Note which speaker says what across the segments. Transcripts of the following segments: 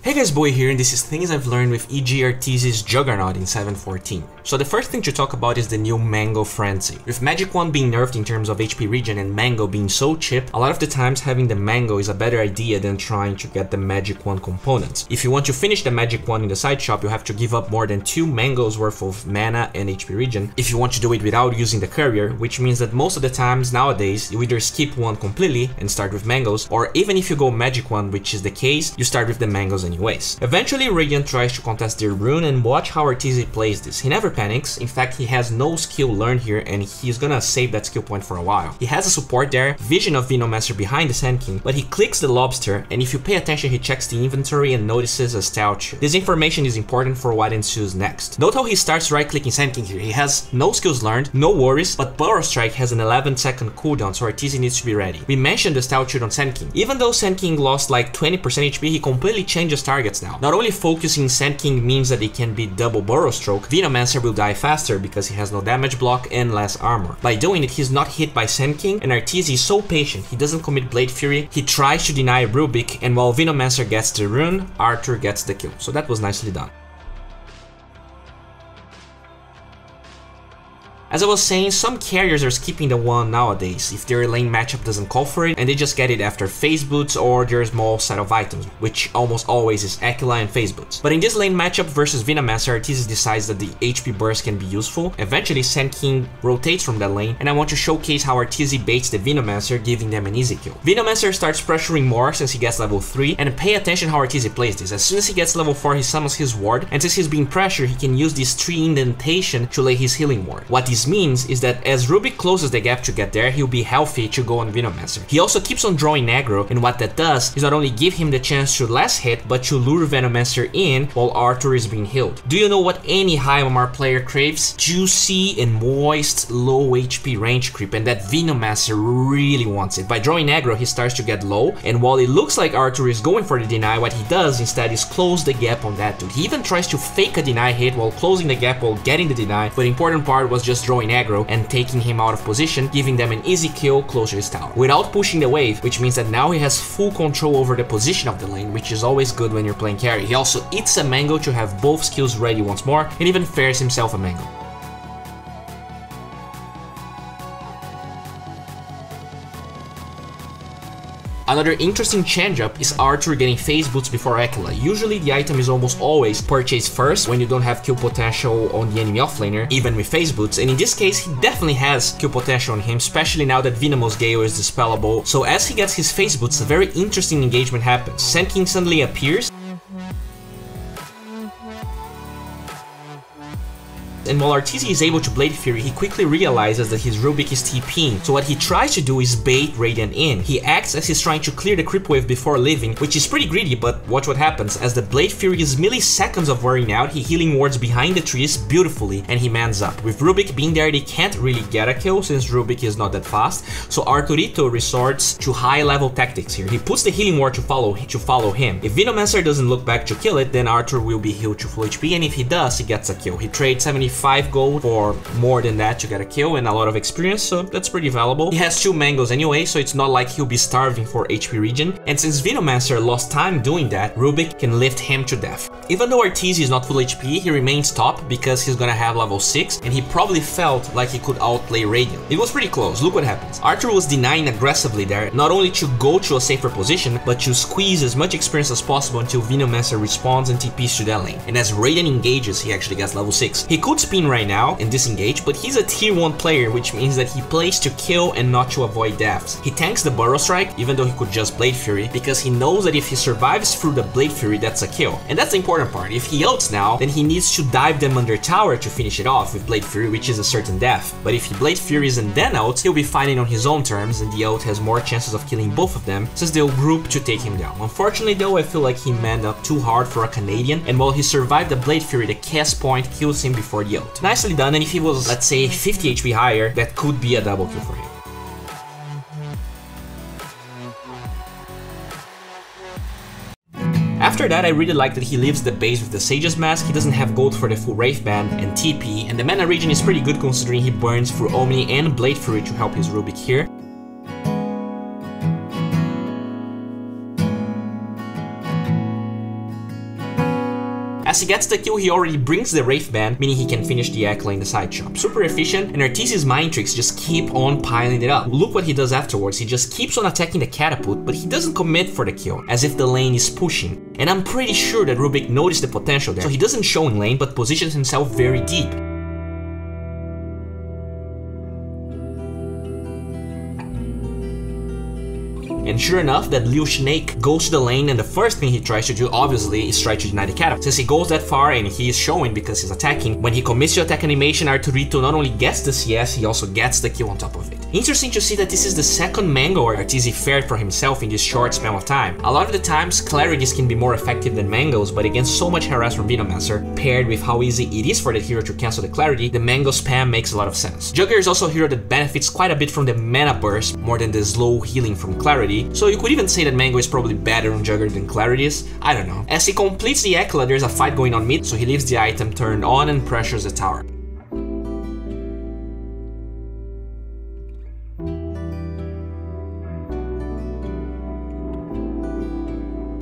Speaker 1: Hey guys, Boy here, and this is things I've learned with EG.Arteezy's Juggernaut in 7.14. So the first thing to talk about is the new Mango Frenzy. With Magic Wand being nerfed in terms of HP regen and Mango being so cheap, a lot of the times having the Mango is a better idea than trying to get the Magic Wand components. If you want to finish the Magic Wand in the side shop, you have to give up more than 2 Mangoes worth of mana and HP regen if you want to do it without using the courier, which means that most of the times nowadays you either skip one completely and start with Mangoes, or even if you go Magic Wand, which is the case, you start with the Mangoes anyways. Eventually Radiant tries to contest their rune, and watch how Arteezy plays this. He never panics. In fact, he has no skill learned here and he's gonna save that skill point for a while. He has a support there, Vision of Venomancer behind the Sand King, but he clicks the Lobster, and if you pay attention he checks the inventory and notices a statue. This information is important for what ensues next. Note how he starts right clicking Sand King here. He has no skills learned, no worries, but Burrow Strike has an 11-second cooldown, so Arteezy needs to be ready. We mentioned the statue on Sand King. Even though Sand King lost like 20% HP, he completely changes targets now. Not only focusing Sand King means that it can be double Burrow Stroke, Venomancer will die faster because he has no damage block and less armor. By doing it, he's not hit by Sand King, and Arteezy is so patient, he doesn't commit Blade Fury, he tries to deny Rubik, and while Venomancer gets the rune, Arthur gets the kill. So that was nicely done. As I was saying, some carriers are skipping the wand nowadays if their lane matchup doesn't call for it, and they just get it after phase boots or their small set of items, which almost always is Aquila and phase boots. But in this lane matchup versus Venomancer, Arteezy decides that the HP burst can be useful. Eventually Sand King rotates from that lane, and I want to showcase how Arteezy baits the Venomancer, giving them an easy kill. Venomancer starts pressuring more since he gets level 3, and pay attention how Arteezy plays this. As soon as he gets level 4, he summons his ward, and since he's being pressured, he can use this tree indentation to lay his healing ward. What this means is that as Rubik closes the gap to get there, he'll be healthy to go on Venomancer. He also keeps on drawing aggro, and what that does is not only give him the chance to last hit, but to lure Venomancer in while Arthur is being healed. Do you know what any high MMR player craves? Juicy and moist, low HP range creep, and that Venomancer really wants it. By drawing aggro, he starts to get low, and while it looks like Arthur is going for the deny, what he does instead is close the gap on that dude. He even tries to fake a deny hit while closing the gap while getting the deny, but the important part was just drawing aggro and taking him out of position, giving them an easy kill close to his tower without pushing the wave, which means that now he has full control over the position of the lane, which is always good when you're playing carry. He also eats a mango to have both skills ready once more, and even fares himself a mango. Another interesting change-up is Arthur getting phase boots before Aquila. Usually the item is almost always purchased first when you don't have kill potential on the enemy offlaner, even with phase boots, and in this case he definitely has kill potential on him, especially now that Venomous Gale is dispellable. So as he gets his phase boots, a very interesting engagement happens. Sand King suddenly appears, and while Arteezy is able to Blade Fury, he quickly realizes that his Rubik is TPing, so what he tries to do is bait Radiant in. He acts as he's trying to clear the creep wave before leaving, which is pretty greedy, but watch what happens. As the Blade Fury is milliseconds of wearing out, he healing wards behind the trees beautifully, and he mans up. With Rubik being there, they can't really get a kill since Rubik is not that fast, so Arturito resorts to high-level tactics here. He puts the healing ward to follow him. If Venomancer doesn't look back to kill it, then Arthur will be healed to full HP, and if he does, he gets a kill. He trades 75 gold for more than that to get a kill and a lot of experience, so that's pretty valuable. He has 2 mangoes anyway, so it's not like he'll be starving for HP regen, and since Venomancer lost time doing that, Rubik can lift him to death. Even though Arteezy is not full HP, he remains top because he's gonna have level 6, and he probably felt like he could outplay Radiant. It was pretty close. Look what happens. Arthur was denying aggressively there, not only to go to a safer position, but to squeeze as much experience as possible until Venomancer respawns and TPs to that lane. And as Radiant engages, he actually gets level 6. He could spin right now and disengage, but he's a tier 1 player, which means that he plays to kill and not to avoid deaths. He tanks the Burrow Strike, even though he could just Blade Fury, because he knows that if he survives through the Blade Fury, that's a kill. And that's the important part. If he ults now, then he needs to dive them under tower to finish it off with Blade Fury, which is a certain death. But if he Blade Furies and then ults, he'll be fighting on his own terms, and the ult has more chances of killing both of them, since they'll group to take him down. Unfortunately though, I feel like he manned up too hard for a Canadian, and while he survived the Blade Fury, the cast point kills him before the ult. Nicely done, and if he was, let's say, 50 HP higher, that could be a double kill for him. After that, I really like that he leaves the base with the Sage's Mask. He doesn't have gold for the full Wraith Band and TP, and the mana regen is pretty good considering he burns through Omni and Blade Fury to help his Rubik here. As he gets the kill, he already brings the Wraith Band, meaning he can finish the Ekla in the side shop. Super efficient, and Arteezy's mind tricks just keep on piling it up. Look what he does afterwards. He just keeps on attacking the catapult, but he doesn't commit for the kill, as if the lane is pushing. And I'm pretty sure that Rubik noticed the potential there, so he doesn't show in lane, but positions himself very deep. And sure enough, that Liu Snake goes to the lane, and the first thing he tries to do, obviously, is try to deny the catapult. Since he goes that far and he is showing because he's attacking, when he commits to attack animation, Arturito not only gets the CS, he also gets the kill on top of it. Interesting to see that this is the second mango Arteezy fared for himself in this short span of time. A lot of the times, clarities can be more effective than mangoes, but against so much harass from Venomancer, paired with how easy it is for the hero to cancel the clarity, the mango spam makes a lot of sense. Jugger is also a hero that benefits quite a bit from the mana burst, more than the slow healing from clarity, so you could even say that mango is probably better on Jugger than clarity is. I don't know. As he completes the Ekla, there's a fight going on mid, so he leaves the item turned on and pressures the tower.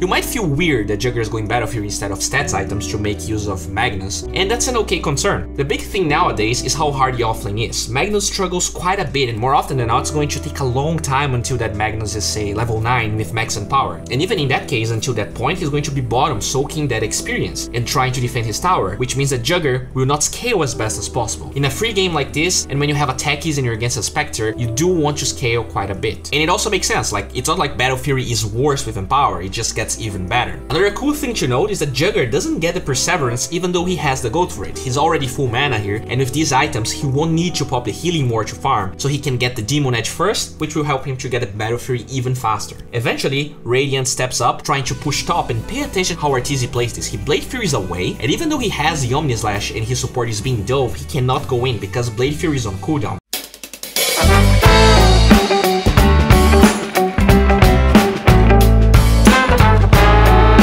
Speaker 1: You might feel weird that Jugger is going Battle Fury instead of stats items to make use of Magnus, and that's an okay concern. The big thing nowadays is how hard the offlane is. Magnus struggles quite a bit, and more often than not it's going to take a long time until that Magnus is, say, level 9 with max and power. And even in that case, until that point, he's going to be bottom, soaking that experience and trying to defend his tower, which means that Jugger will not scale as best as possible. In a free game like this, and when you have a techies and you're against a Spectre, you do want to scale quite a bit. And it also makes sense, like, it's not like Battle Fury is worse with Empower, it just gets even better. Another cool thing to note is that Jugger doesn't get the Perseverance even though he has the gold for it. He's already full mana here, and with these items he won't need to pop the healing more to farm, so he can get the Demon Edge first, which will help him to get the Battle Fury even faster. Eventually, Radiant steps up, trying to push top, and pay attention how Arteezy plays this. He Blade Furies away, and even though he has the Omni Slash and his support is being dove, he cannot go in because Blade Fury is on cooldown.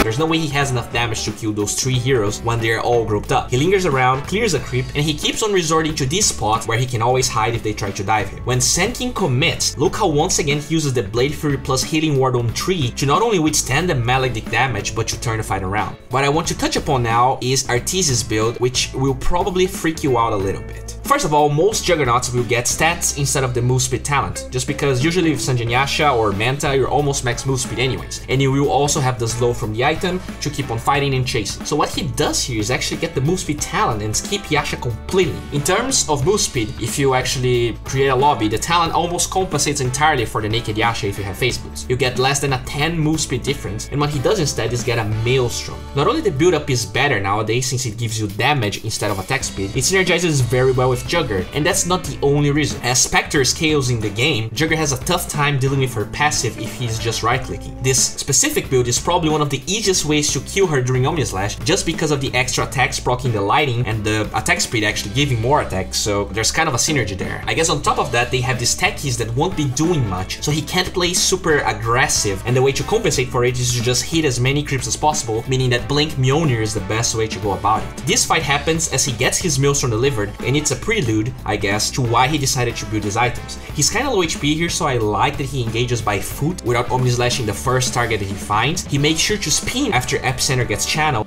Speaker 1: There's no way he has enough damage to kill those 3 heroes when they're all grouped up. He lingers around, clears a creep, and he keeps on resorting to this spot where he can always hide if they try to dive him. When Sand King commits, look how once again he uses the Blade Fury plus Healing Ward on 3 to not only withstand the Maledict damage, but to turn the fight around. What I want to touch upon now is Arteezy's build, which will probably freak you out a little bit. First of all, most Juggernauts will get stats instead of the move speed talent, just because usually with Sanjanyasha or Manta you're almost max move speed anyways, and you will also have the slow from the item to keep on fighting and chasing. So what he does here is actually get the move speed talent and skip Yasha completely. In terms of move speed, if you actually create a lobby, the talent almost compensates entirely for the naked Yasha if you have face boots. You get less than a 10 move speed difference, and what he does instead is get a Maelstrom. Not only the build up is better nowadays since it gives you damage instead of attack speed, it synergizes very well with Jugger, and that's not the only reason. As Spectre scales in the game, Jugger has a tough time dealing with her passive if he's just right-clicking. This specific build is probably one of the easiest ways to kill her during Omni Slash, just because of the extra attacks proccing the lighting and the attack speed actually giving more attacks, so there's kind of a synergy there. I guess on top of that, they have these techies that won't be doing much, so he can't play super aggressive, and the way to compensate for it is to just hit as many creeps as possible, meaning that Blink Mjolnir is the best way to go about it. This fight happens as he gets his Maelstrom delivered, and it's a prelude, I guess, to why he decided to build his items. He's kinda low HP here, so I like that he engages by foot without Omni Slashing the first target that he finds. He makes sure to spin after Epicenter gets channeled,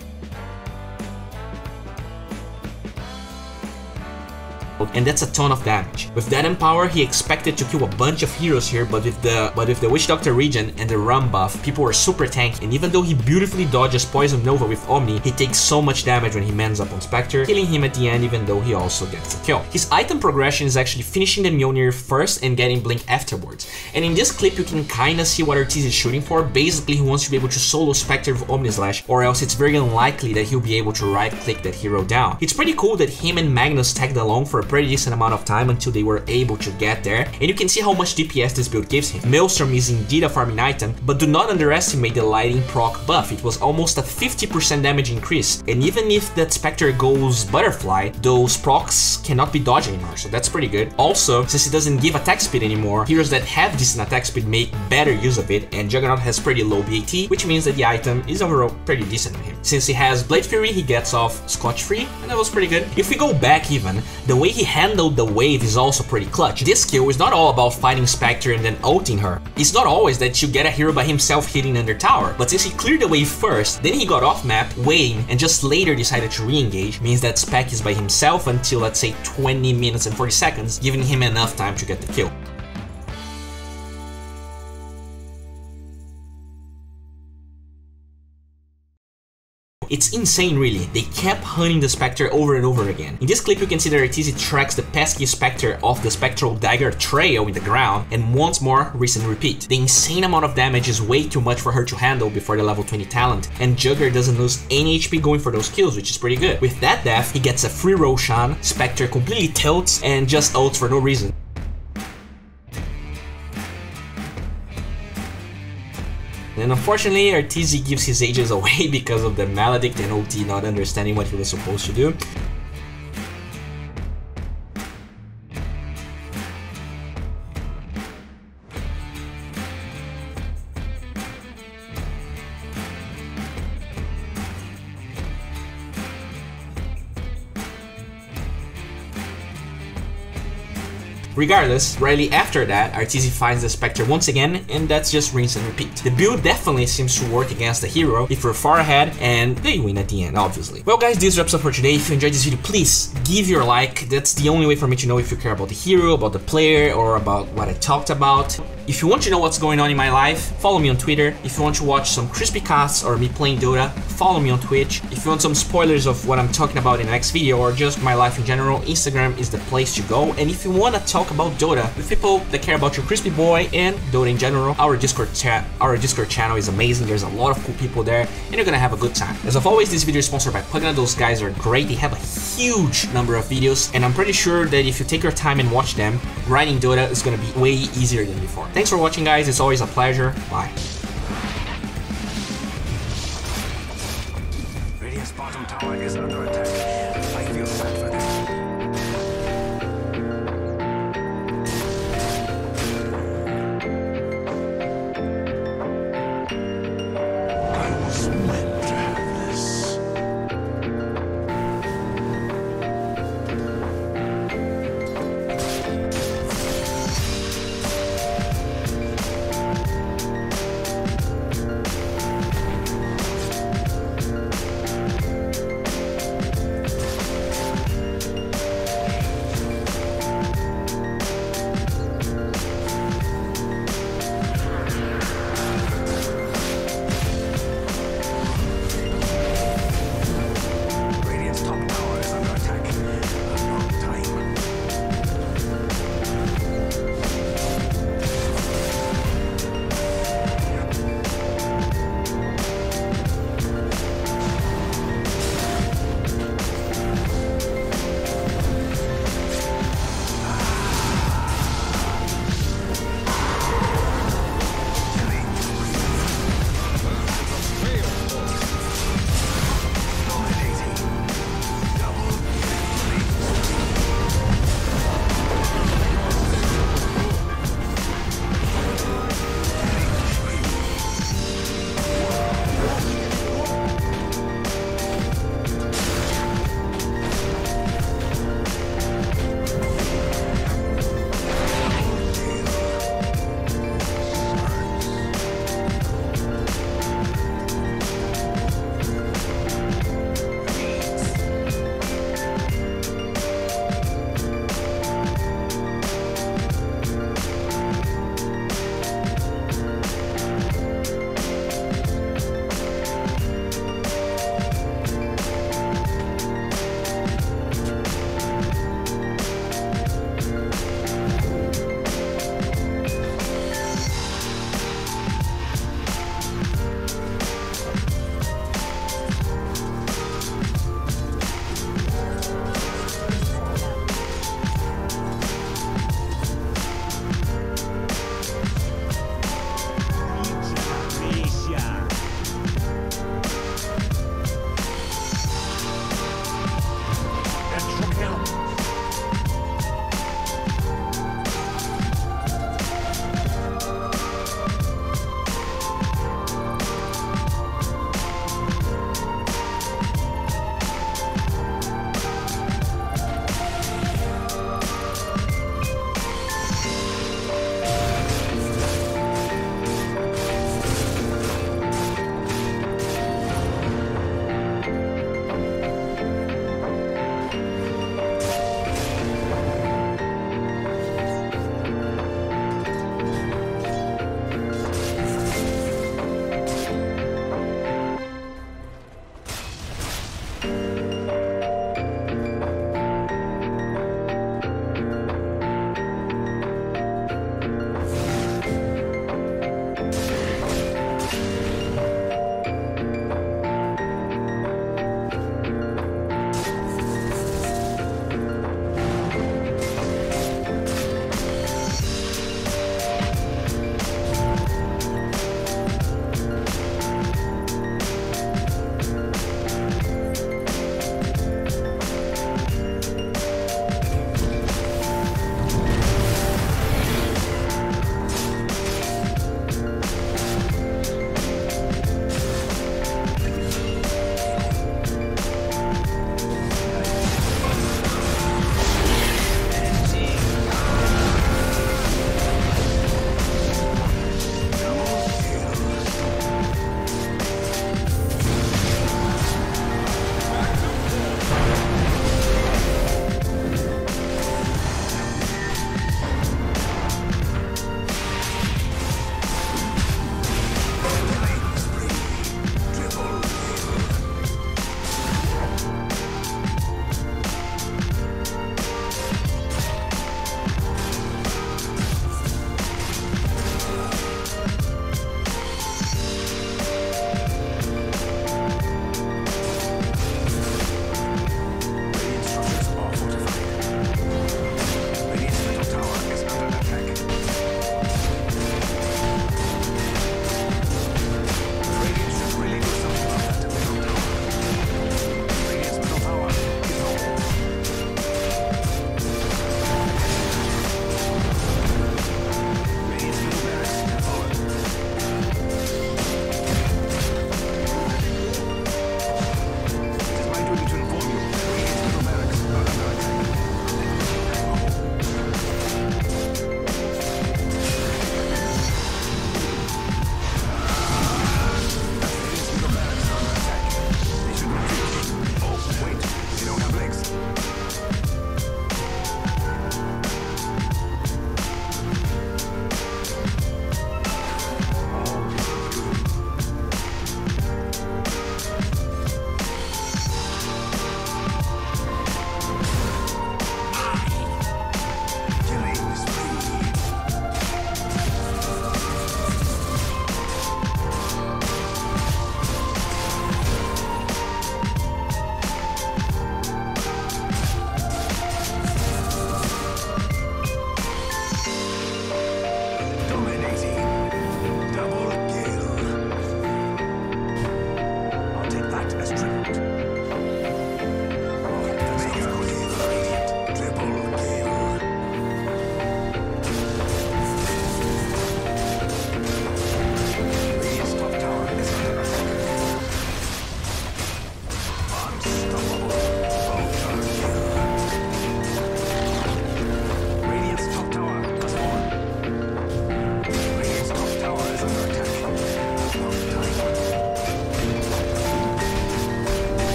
Speaker 1: and that's a ton of damage. With that Empower, he expected to kill a bunch of heroes here, but with the Witch Doctor regen and the Rum buff, people were super tanky, and even though he beautifully dodges Poison Nova with Omni, he takes so much damage when he mans up on Spectre, killing him at the end even though he also gets the kill. His item progression is actually finishing the Mjolnir first and getting Blink afterwards, and in this clip you can kinda see what Arteezy is shooting for. Basically, he wants to be able to solo Spectre with Omni Slash, or else it's very unlikely that he'll be able to right-click that hero down. It's pretty cool that him and Magnus tagged along for a pretty decent amount of time until they were able to get there, and you can see how much DPS this build gives him. Maelstrom is indeed a farming item, but do not underestimate the lighting proc buff. It was almost a 50% damage increase, and even if that Spectre goes Butterfly, those procs cannot be dodged anymore, so that's pretty good. Also, since it doesn't give attack speed anymore, heroes that have decent attack speed make better use of it, and Juggernaut has pretty low BAT, which means that the item is overall pretty decent on him. Since he has Blade Fury, he gets off scotch-free, and that was pretty good. If we go back even, the way he handle the wave is also pretty clutch. This skill is not all about fighting Spectre and then ulting her. It's not always that you get a hero by himself hitting under tower, but since he cleared the wave first, then he got off map, waiting, and just later decided to re-engage, means that Spec is by himself until, let's say, 20 minutes and 40 seconds, giving him enough time to get the kill. It's insane really, they kept hunting the Spectre over and over again. In this clip you can see that Arteezy tracks the pesky Spectre off the spectral dagger trail in the ground, and once more, rinse and repeat. The insane amount of damage is way too much for her to handle before the level 20 talent, and Jugger doesn't lose any HP going for those kills, which is pretty good. With that death, he gets a free Roshan, Spectre completely tilts and just ults for no reason. And unfortunately, Arteezy gives his ages away because of the Maledict and OT not understanding what he was supposed to do. Regardless, rarely after that, Arteezy finds the Spectre once again, and that's just rinse and repeat. The build definitely seems to work against the hero if we're far ahead, and they win at the end, obviously. Well guys, this wraps up for today. If you enjoyed this video, please give your like. That's the only way for me to know if you care about the hero, about the player, or about what I talked about. If you want to know what's going on in my life, follow me on Twitter. If you want to watch some crispy casts or me playing Dota, follow me on Twitch. If you want some spoilers of what I'm talking about in the next video or just my life in general, Instagram is the place to go. And if you want to talk about Dota with people that care about your crispy boy and Dota in general, our Discord channel is amazing. There's a lot of cool people there and you're gonna have a good time. As of always, this video is sponsored by Pvgna. Those guys are great. They have a huge number of videos and I'm pretty sure that if you take your time and watch them, grinding Dota is gonna be way easier than before. Thanks for watching guys, it's always a pleasure. Bye.
Speaker 2: Radiant's bottom tower is under attack.